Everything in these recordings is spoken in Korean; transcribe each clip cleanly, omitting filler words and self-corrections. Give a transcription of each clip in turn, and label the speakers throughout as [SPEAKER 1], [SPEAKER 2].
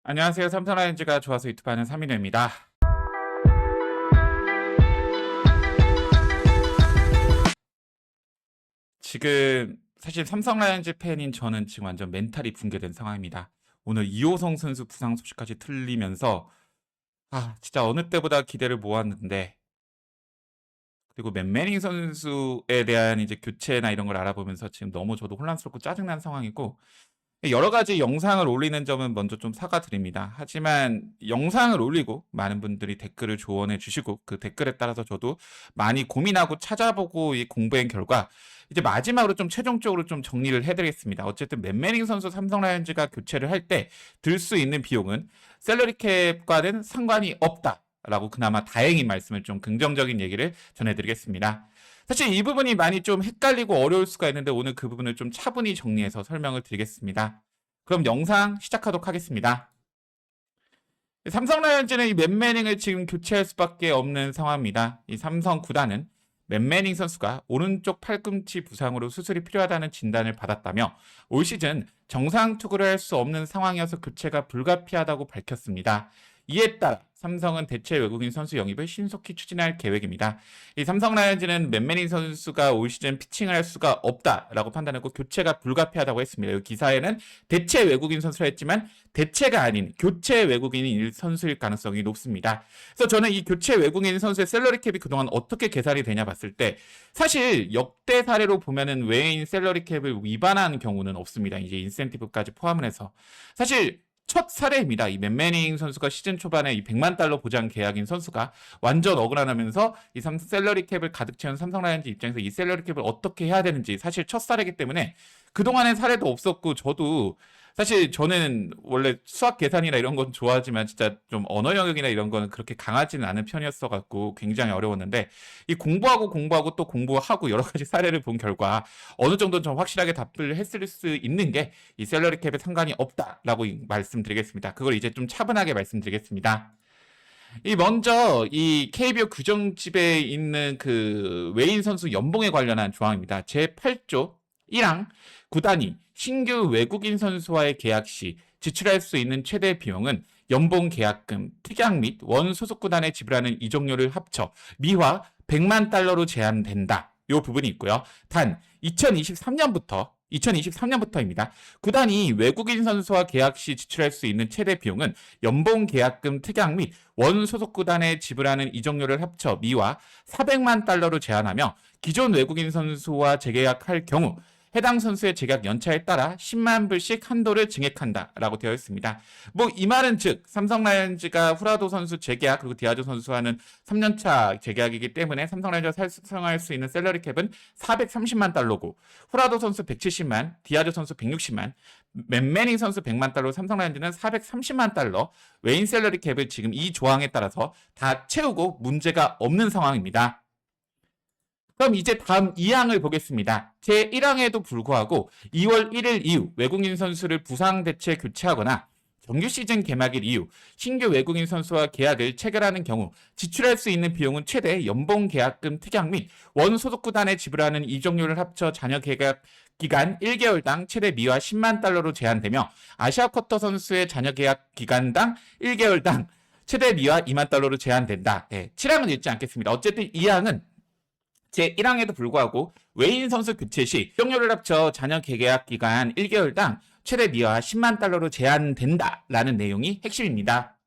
[SPEAKER 1] 안녕하세요. 삼성라이온즈가 좋아서 유튜브 하는 삼인호입니다. 지금 사실 삼성라이온즈 팬인 저는 지금 완전 멘탈이 붕괴된 상황입니다. 오늘 이호성 선수 부상 소식까지 틀리면서 진짜 어느 때보다 기대를 모았는데, 그리고 맨매닝 선수에 대한 이제 교체나 이런 걸 알아보면서 지금 너무 저도 혼란스럽고 짜증난 상황이고, 여러 가지 영상을 올리는 점은 먼저 좀 사과드립니다. 하지만 영상을 올리고 많은 분들이 댓글을 조언해 주시고, 그 댓글에 따라서 저도 많이 고민하고 찾아보고 공부한 결과 이제 마지막으로 좀 최종적으로 좀 정리를 해드리겠습니다. 어쨌든 맨매닝 선수 삼성 라이온즈가 교체를 할 때 들 수 있는 비용은 셀러리 캡과는 상관이 없다라고 그나마 다행인 말씀을, 좀 긍정적인 얘기를 전해드리겠습니다. 사실 이 부분이 많이 좀 헷갈리고 어려울 수가 있는데 오늘 그 부분을 좀 차분히 정리해서 설명을 드리겠습니다. 그럼 영상 시작하도록 하겠습니다. 삼성 라이온즈는 이 맨매닝을 지금 교체할 수밖에 없는 상황입니다. 이 삼성 구단은 맨매닝 선수가 오른쪽 팔꿈치 부상으로 수술이 필요하다는 진단을 받았다며 올 시즌 정상 투구를 할 수 없는 상황이어서 교체가 불가피하다고 밝혔습니다. 이에 따라 삼성은 대체 외국인 선수 영입을 신속히 추진할 계획입니다. 이 삼성 라이온즈는 맨매닝 선수가 올 시즌 피칭을 할 수가 없다라고 판단했고 교체가 불가피하다고 했습니다. 이 기사에는 대체 외국인 선수라 했지만 대체가 아닌 교체 외국인 선수일 가능성이 높습니다. 그래서 저는 이 교체 외국인 선수의 셀러리 캡이 그동안 어떻게 계산이 되냐 봤을 때 사실 역대 사례로 보면은 외인 셀러리 캡을 위반한 경우는 없습니다. 이제 인센티브까지 포함을 해서 사실 첫 사례입니다. 이 맨매닝 선수가 시즌 초반에 이 100만 달러 보장 계약인 선수가 완전 억울하면서 이 셀러리 캡을 가득 채운 삼성 라이온즈 입장에서 이 셀러리 캡을 어떻게 해야 되는지 사실 첫 사례이기 때문에 그동안의 사례도 없었고, 저도 사실 저는 원래 수학 계산이나 이런 건 좋아하지만 진짜 좀 언어 영역이나 이런 거는 그렇게 강하지는 않은 편이었어 갖고 굉장히 어려웠는데, 이 공부하고 또 공부하고 여러 가지 사례를 본 결과 어느 정도는 좀 확실하게 답을 했을 수 있는 게 이 셀러리 캡에 상관이 없다라고 말씀드리겠습니다. 그걸 이제 좀 차분하게 말씀드리겠습니다. 먼저 이 KBO 규정집에 있는 그 외인 선수 연봉에 관련한 조항입니다. 제8조 1항 구단이 신규 외국인 선수와의 계약 시 지출할 수 있는 최대 비용은 연봉 계약금, 특약 및 원 소속 구단에 지불하는 이적료를 합쳐 미화 100만 달러로 제한된다. 이 부분이 있고요. 단 2023년부터입니다. 구단이 외국인 선수와 계약 시 지출할 수 있는 최대 비용은 연봉 계약금, 특약 및 원 소속 구단에 지불하는 이적료를 합쳐 미화 400만 달러로 제한하며 기존 외국인 선수와 재계약할 경우 해당 선수의 재계약 연차에 따라 10만 불씩 한도를 증액한다라고 되어 있습니다. 이 말은 즉 삼성 라이온즈가 후라도 선수 재계약 그리고 디아조 선수와는 3년차 재계약이기 때문에 삼성 라이온즈가 사용할 수 있는 셀러리 캡은 430만 달러고, 후라도 선수 170만, 디아조 선수 160만, 맨매닝 선수 100만 달러, 삼성 라이온즈는 430만 달러 외인 셀러리 캡을 지금 이 조항에 따라서 다 채우고 문제가 없는 상황입니다. 그럼 이제 다음 2항을 보겠습니다. 제1항에도 불구하고 2월 1일 이후 외국인 선수를 부상 대체 교체하거나 정규 시즌 개막일 이후 신규 외국인 선수와 계약을 체결하는 경우 지출할 수 있는 비용은 최대 연봉 계약금, 특약 및 원 소속 구단에 지불하는 이적료를 합쳐 잔여 계약 기간 1개월당 최대 미화 10만 달러로 제한되며 아시아 쿼터 선수의 잔여 계약 기간당 1개월당 최대 미화 2만 달러로 제한된다. 7항은 읽지 않겠습니다. 어쨌든 2항은 제1항에도 불구하고 외인 선수 교체 시 이적료를 합쳐 잔여 계약 기간 1개월당 최대 미화 10만 달러로 제한된다라는 내용이 핵심입니다.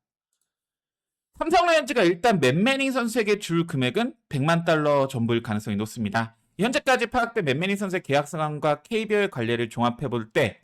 [SPEAKER 1] 삼성 라이온즈가 일단 맨매닝 선수에게 줄 금액은 100만 달러 전부일 가능성이 높습니다. 현재까지 파악된 맨매닝 선수의 계약 상황과 KBO의 관례를 종합해 볼 때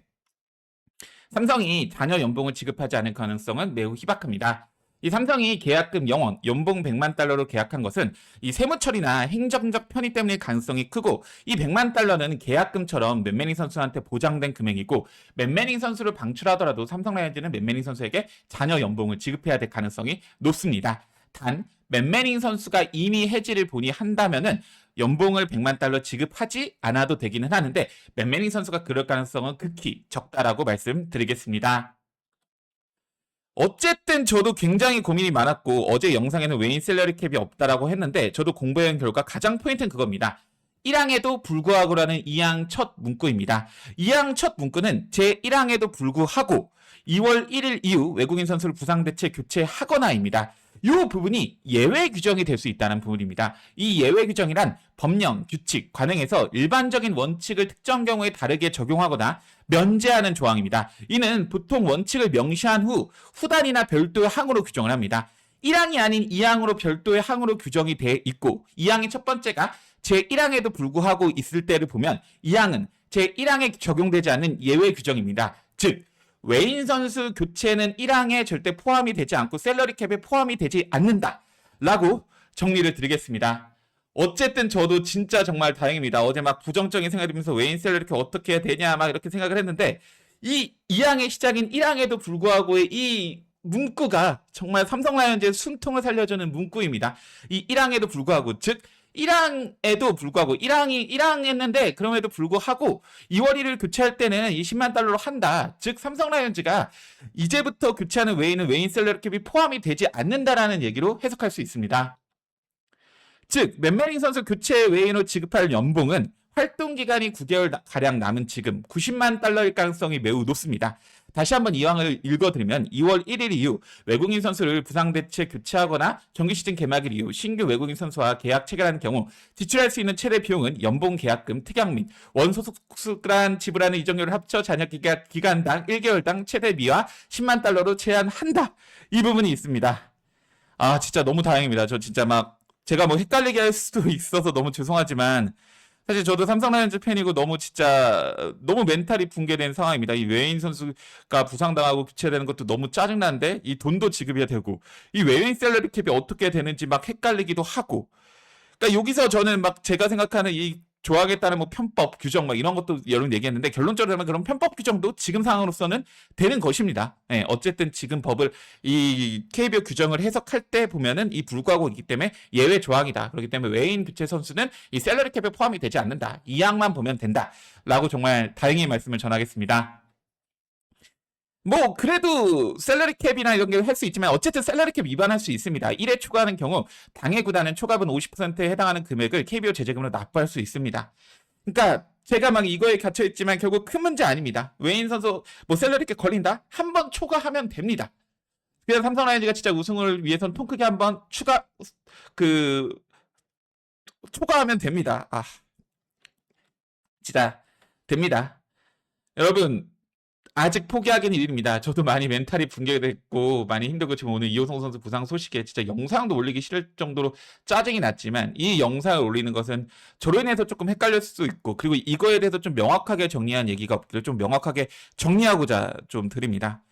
[SPEAKER 1] 삼성이 잔여 연봉을 지급하지 않을 가능성은 매우 희박합니다. 이 삼성이 계약금 영원, 연봉 100만 달러로 계약한 것은 이 세무처리나 행정적 편의 때문일 가능성이 크고, 이 100만 달러는 계약금처럼 맨매닝 선수한테 보장된 금액이고, 맨매닝 선수를 방출하더라도 삼성 라이온즈는 맨매닝 선수에게 잔여 연봉을 지급해야 될 가능성이 높습니다. 단 맨매닝 선수가 이미 해지를 본이 한다면은 연봉을 100만 달러 지급하지 않아도 되기는 하는데 맨매닝 선수가 그럴 가능성은 극히 적다라고 말씀드리겠습니다. 어쨌든 저도 굉장히 고민이 많았고 어제 영상에는 외인 셀러리 캡이 없다라고 했는데 저도 공부해온 결과 가장 포인트는 그겁니다. 제1항에도 불구하고라는 2항 첫 문구입니다. 2항 첫 문구는 제1항에도 불구하고 2월 1일 이후 외국인 선수를 부상 대체 교체하거나입니다. 이 부분이 예외 규정이 될 수 있다는 부분입니다. 이 예외 규정이란 법령, 규칙, 관행에서 일반적인 원칙을 특정 경우에 다르게 적용하거나 면제하는 조항입니다. 이는 보통 원칙을 명시한 후 후단이나 별도의 항으로 규정을 합니다. 1항이 아닌 2항으로 별도의 항으로 규정이 돼 있고 2항의 첫 번째가 제1항에도 불구하고 있을 때를 보면 2항은 제1항에 적용되지 않는 예외 규정입니다. 즉 외인 선수 교체는 1항에 절대 포함이 되지 않고 셀러리 캡에 포함이 되지 않는다 라고 정리를 드리겠습니다. 어쨌든 저도 진짜 정말 다행입니다. 어제 막 부정적인 생각이 들면서 외인 셀러리 캡 어떻게 해야 되냐 막 이렇게 생각을 했는데 이 2항의 시작인 1항에도 불구하고의 이 문구가 정말 삼성 라이온즈의 숨통을 살려주는 문구입니다. 이 1항에도 불구하고 즉 1항에도 불구하고 1항 했는데 그럼에도 불구하고 2월 1일 교체할 때는 20만 달러로 한다. 즉 삼성 라이온즈가 이제부터 교체하는 외인은 외인 셀러리 캡이 포함이 되지 않는다라는 얘기로 해석할 수 있습니다. 즉 맨매닝 선수 교체 외인으로 지급할 연봉은 활동 기간이 9개월가량 남은 지금 90만 달러일 가능성이 매우 높습니다. 다시 한번 이왕을 읽어드리면 2월 1일 이후 외국인 선수를 부상 대체 교체하거나 정규 시즌 개막일 이후 신규 외국인 선수와 계약 체결하는 경우 지출할 수 있는 최대 비용은 연봉 계약금, 특약 및 원소속수간 지불하는 이적료를 합쳐 잔여 기간당 1개월당 최대 미화 10만 달러로 제한한다. 이 부분이 있습니다. 아 진짜 너무 다행입니다. 저 진짜 막 제가 뭐 헷갈리게 할 수도 있어서 너무 죄송하지만 사실 저도 삼성 라이온즈 팬이고 너무 진짜 너무 멘탈이 붕괴된 상황입니다. 이 외인 선수가 부상당하고 교체되는 것도 너무 짜증나는데 이 돈도 지급이 되고 이 외인 셀러리 캡이 어떻게 되는지 막 헷갈리기도 하고 그러니까 여기서 저는 막 제가 생각하는 이 조항에 따른 뭐 편법 규정 막 이런 것도 여러 얘기했는데 결론적으로 하면 그런 편법 규정도 지금 상황으로서는 되는 것입니다. 예, 어쨌든 지금 법을 이 KBO 규정을 해석할 때 보면은 이 불구하고이기 때문에 예외 조항이다. 그렇기 때문에 외인 교체 선수는 이 셀러리 캡에 포함이 되지 않는다. 이 항만 보면 된다라고 정말 다행히 말씀을 전하겠습니다. 뭐 그래도 셀러리 캡이나 이런 게 할 수 있지만 어쨌든 셀러리 캡 위반할 수 있습니다. 1회 초과하는 경우 당해 구단은 초과분 50%에 해당하는 금액을 KBO 제재금으로 납부할 수 있습니다. 그러니까 제가 막 이거에 갇혀 있지만 결국 큰 문제 아닙니다. 외인 선수 뭐 셀러리 캡 걸린다? 한 번 초과하면 됩니다. 그래서 삼성 라이온즈가 진짜 우승을 위해서는 통 크게 한번 초과하면 됩니다. 아 진짜 됩니다. 여러분 아직 포기하기는 이릅니다. 저도 많이 멘탈이 붕괴됐고 많이 힘들고 지금 오늘 이호성 선수 부상 소식에 진짜 영상도 올리기 싫을 정도로 짜증이 났지만 이 영상을 올리는 것은 저로 인해서 조금 헷갈릴 수도 있고 그리고 이거에 대해서 좀 명확하게 정리한 얘기가 없기를 좀 명확하게 정리하고자 좀 드립니다.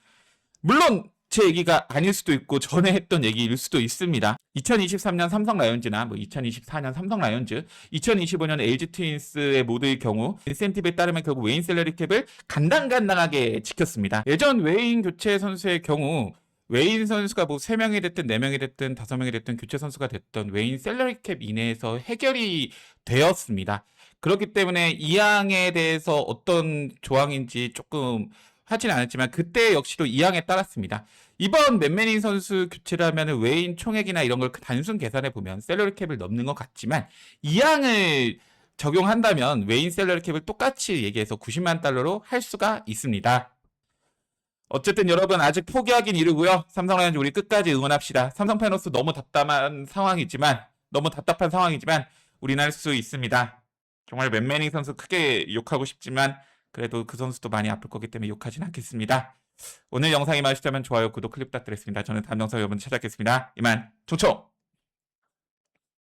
[SPEAKER 1] 물론 제 얘기가 아닐 수도 있고 전에 했던 얘기일 수도 있습니다. 2023년 삼성 라이온즈나 뭐 2024년 삼성 라이온즈, 2025년 LG 트윈스의 모두의 경우 인센티브에 따르면 결국 외인 셀러리 캡을 간당간당하게 지켰습니다. 예전 외인 교체 선수의 경우 외인 선수가 뭐 3명이 됐든 4명이 됐든 5명이 됐든 교체 선수가 됐던 외인 셀러리 캡 이내에서 해결이 되었습니다. 그렇기 때문에 이 항에 대해서 어떤 조항인지 조금 하지는 않았지만 그때 역시도 2항에 따랐습니다. 이번 맨매닝 선수 교체를 하면 외인 총액이나 이런 걸 단순 계산해 보면 셀러리 캡을 넘는 것 같지만 2항을 적용한다면 외인 셀러리 캡을 똑같이 얘기해서 90만 달러로 할 수가 있습니다. 어쨌든 여러분 아직 포기하긴 이르고요. 삼성 라이온즈 우리 끝까지 응원합시다. 삼성 팬으로서 너무 답답한 상황이지만 우리는 할 수 있습니다. 정말 맨매닝 선수 크게 욕하고 싶지만 그래도 그 선수도 많이 아플 거기 때문에 욕하진 않겠습니다. 오늘 영상이 마시자면 좋아요, 구독, 클릭 부탁드리겠습니다. 저는 다음 영상에 여러분 찾아뵙겠습니다. 이만 총총!